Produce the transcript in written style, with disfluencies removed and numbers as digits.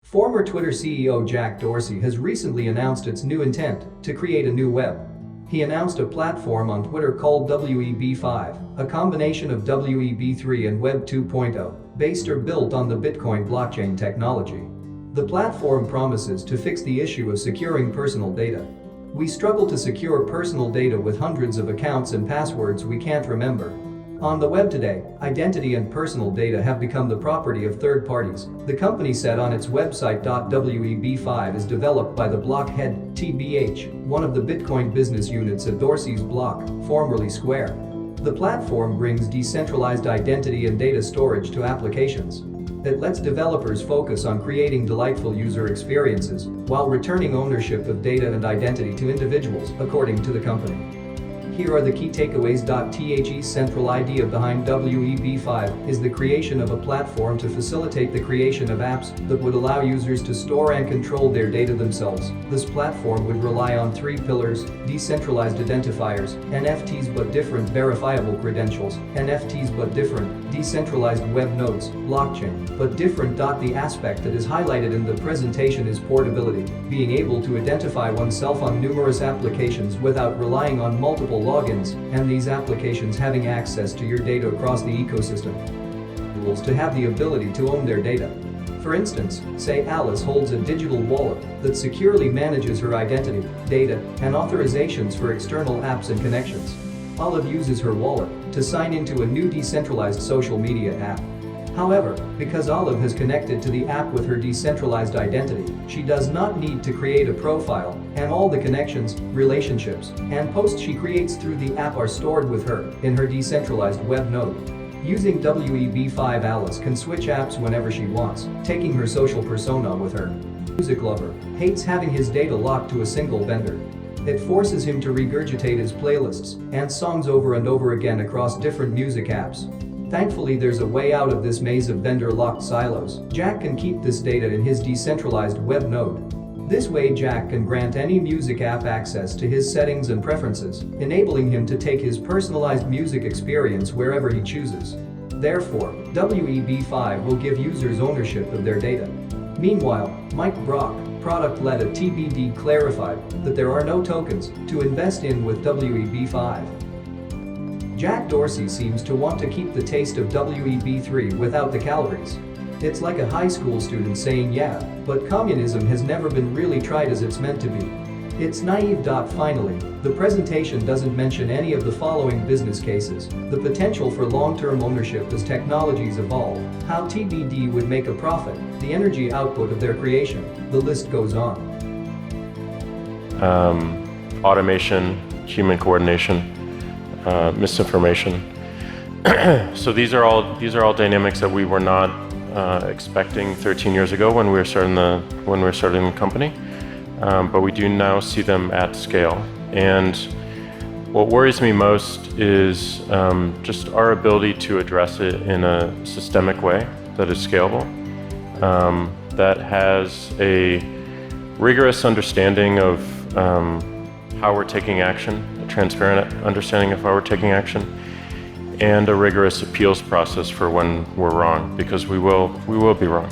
Former Twitter CEO Jack Dorsey has recently announced its new intent to create a new web. He announced a platform on Twitter called Web5, a combination of Web3 and Web 2.0, based or built on the Bitcoin blockchain technology. The platform promises to fix the issue of securing personal data. We struggle to secure personal data with hundreds of accounts and passwords we can't remember. On the web today, identity and personal data have become the property of third parties, the company said on its website. Web5 is developed by the Blockhead, TBH, one of the Bitcoin business units at Dorsey's Block, formerly Square. The platform brings decentralized identity and data storage to applications. It lets developers focus on creating delightful user experiences while returning ownership of data and identity to individuals, according to the company. Here are the key takeaways. The central idea behind Web5 is the creation of a platform to facilitate the creation of apps that would allow users to store and control their data themselves. This platform would rely on three pillars: decentralized identifiers, NFTs but different, verifiable credentials, NFTs but different, decentralized web nodes, blockchain but different. The aspect that is highlighted in the presentation is portability, being able to identify oneself on numerous applications without relying on multiple logins, and these applications having access to your data across the ecosystem. Rules to have the ability to own their data. For instance, say Alice holds a digital wallet that securely manages her identity, data, and authorizations for external apps and connections. Olive uses her wallet to sign into a new decentralized social media app. However, because Olive has connected to the app with her decentralized identity, she does not need to create a profile, and all the connections, relationships, and posts she creates through the app are stored with her in her decentralized web node. Using Web5, Alice can switch apps whenever she wants, taking her social persona with her. Music lover hates having his data locked to a single vendor. It forces him to regurgitate his playlists and songs over and over again across different music apps. Thankfully, there's a way out of this maze of vendor-locked silos. Jack can keep this data in his decentralized web node. This way, Jack can grant any music app access to his settings and preferences, enabling him to take his personalized music experience wherever he chooses. Therefore, Web5 will give users ownership of their data. Meanwhile, Mike Brock, product lead at TBD, clarified that there are no tokens to invest in with Web5. Jack Dorsey seems to want to keep the taste of Web3 without the calories. It's like a high school student saying, yeah, but communism has never been really tried as it's meant to be. It's naive. Finally, the presentation doesn't mention any of the following business cases: the potential for long-term ownership as technologies evolve, how TBD would make a profit, the energy output of their creation, the list goes on. Automation, human coordination, misinformation. So these are all dynamics that we were not expecting 13 years ago when we were starting the company, but we do now see them at scale. And what worries me most is just our ability to address it in a systemic way that is scalable, that has a rigorous understanding of how we're taking action, a transparent understanding of how we're taking action, and a rigorous appeals process for when we're wrong, because we will be wrong.